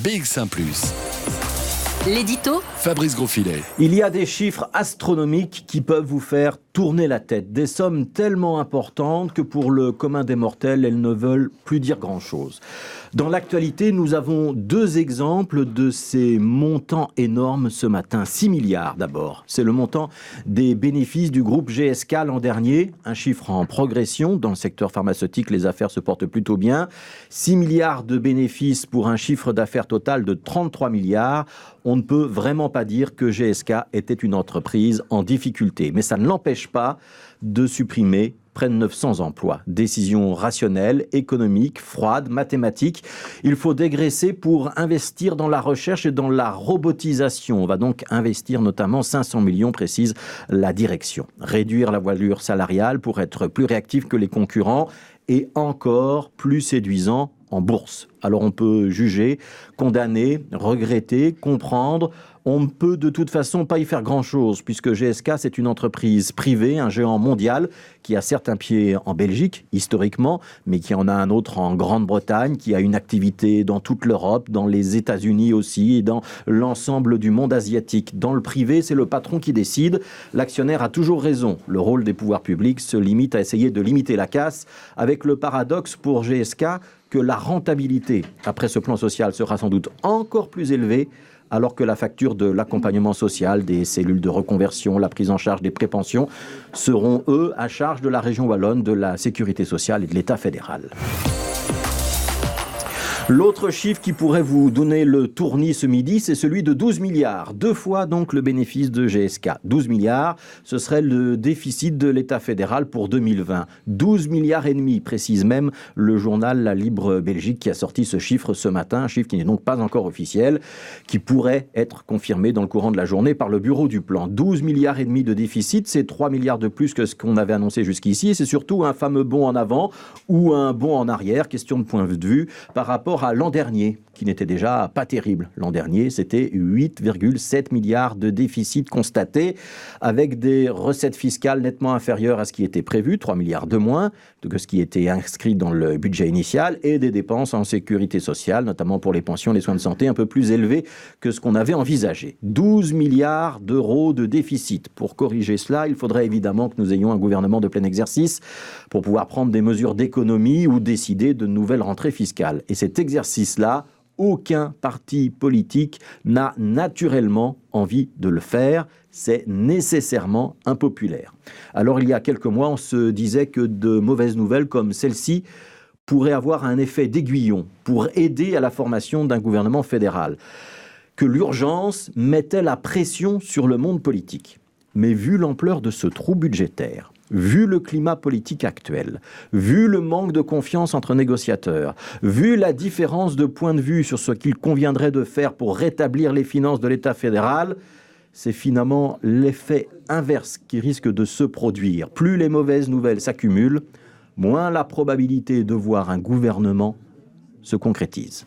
BX1 +. L'édito Fabrice Grosfilet. Il y a des chiffres astronomiques qui peuvent vous faire tourner la tête. Des sommes tellement importantes que pour le commun des mortels, elles ne veulent plus dire grand-chose. Dans l'actualité, nous avons deux exemples de ces montants énormes ce matin. 6 milliards d'abord. C'est le montant des bénéfices du groupe GSK l'an dernier. Un chiffre en progression. Dans le secteur pharmaceutique, les affaires se portent plutôt bien. 6 milliards de bénéfices pour un chiffre d'affaires total de 33 milliards. On ne peut vraiment pas dire que GSK était une entreprise en difficulté. Mais ça ne l'empêche pas de supprimer près de 900 emplois. Décision rationnelle, économique, froide, mathématique. Il faut dégraisser pour investir dans la recherche et dans la robotisation. On va donc investir notamment 500 millions, précise la direction. Réduire la voilure salariale pour être plus réactif que les concurrents et encore plus séduisant en bourse. Alors on peut juger, condamner, regretter, comprendre. On ne peut de toute façon pas y faire grand-chose puisque GSK c'est une entreprise privée, un géant mondial qui a certes un pied en Belgique historiquement, mais qui en a un autre en Grande-Bretagne, qui a une activité dans toute l'Europe, dans les États-Unis aussi et dans l'ensemble du monde asiatique. Dans le privé, c'est le patron qui décide. L'actionnaire a toujours raison. Le rôle des pouvoirs publics se limite à essayer de limiter la casse avec le paradoxe pour GSK que la rentabilité après ce plan social sera sans doute encore plus élevée alors que la facture de l'accompagnement social, des cellules de reconversion, la prise en charge des prépensions seront, eux, à charge de la région wallonne, de la sécurité sociale et de l'État fédéral. L'autre chiffre qui pourrait vous donner le tournis ce midi, c'est celui de 12 milliards. 2 fois donc le bénéfice de GSK. 12 milliards, ce serait le déficit de l'État fédéral pour 2020. 12 milliards et demi, précise même le journal La Libre Belgique qui a sorti ce chiffre ce matin, un chiffre qui n'est donc pas encore officiel, qui pourrait être confirmé dans le courant de la journée par le bureau du plan. 12 milliards et demi de déficit, c'est 3 milliards de plus que ce qu'on avait annoncé jusqu'ici et c'est surtout un fameux bond en avant ou un bond en arrière, question de point de vue, par rapport à l'an dernier, qui n'était déjà pas terrible. L'an dernier, c'était 8,7 milliards de déficit constaté, avec des recettes fiscales nettement inférieures à ce qui était prévu, 3 milliards de moins que ce qui était inscrit dans le budget initial, et des dépenses en sécurité sociale, notamment pour les pensions et les soins de santé, un peu plus élevées que ce qu'on avait envisagé. 12 milliards d'euros de déficit. Pour corriger cela, il faudrait évidemment que nous ayons un gouvernement de plein exercice pour pouvoir prendre des mesures d'économie ou décider de nouvelles rentrées fiscales. Et cet exercice-là, aucun parti politique n'a naturellement envie de le faire. C'est nécessairement impopulaire. Alors il y a quelques mois, on se disait que de mauvaises nouvelles comme celle-ci pourraient avoir un effet d'aiguillon pour aider à la formation d'un gouvernement fédéral. Que l'urgence mettait la pression sur le monde politique. Mais vu l'ampleur de ce trou budgétaire, vu le climat politique actuel, vu le manque de confiance entre négociateurs, vu la différence de point de vue sur ce qu'il conviendrait de faire pour rétablir les finances de l'État fédéral, c'est finalement l'effet inverse qui risque de se produire. Plus les mauvaises nouvelles s'accumulent, moins la probabilité de voir un gouvernement se concrétise.